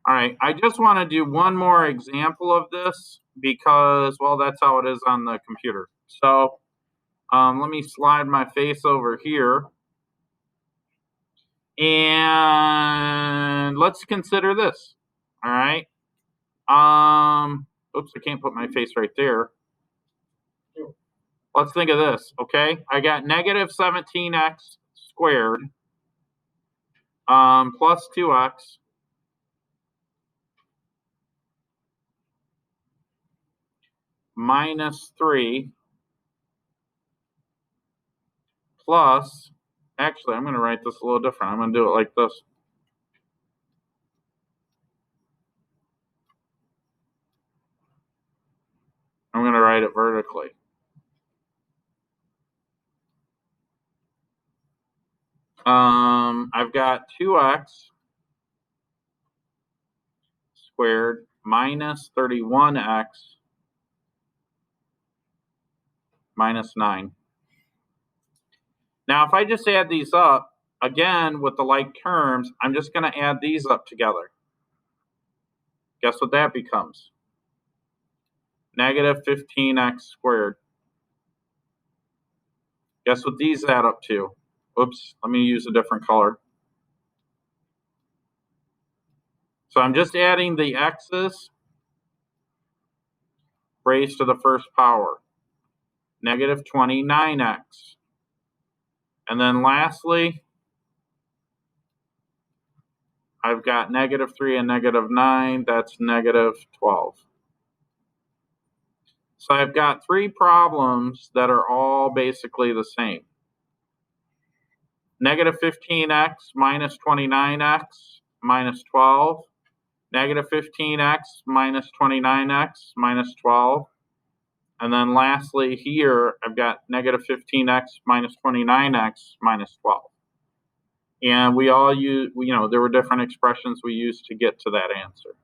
All right, I just want to do one more example of this because, well, that's how it is on the computer. So let me slide my face over here. And let's consider this. All right. Oops, I can't put my face right there. Let's think of this, okay? I got negative 17x squared plus 2x minus 3 plus, actually, I'm going to write this a little different. I'm going to do it like this. I'm going to write it vertically. I've got 2x squared minus 31x minus 9. Now, if I just add these up, again, with the like terms, I'm just going to add these up together. Guess what that becomes? Negative 15x squared. Guess what these add up to? Oops, let me use a different color. So I'm just adding the x's raised to the first power. Negative 29x. And then lastly, I've got negative 3 and negative 9. That's negative 12. So I've got three problems that are all basically the same. Negative 15x minus 29x minus 12. Negative 15x minus 29x minus 12. And then lastly here, I've got negative 15x minus 29x minus 12. And we all use, there were different expressions we used to get to that answer.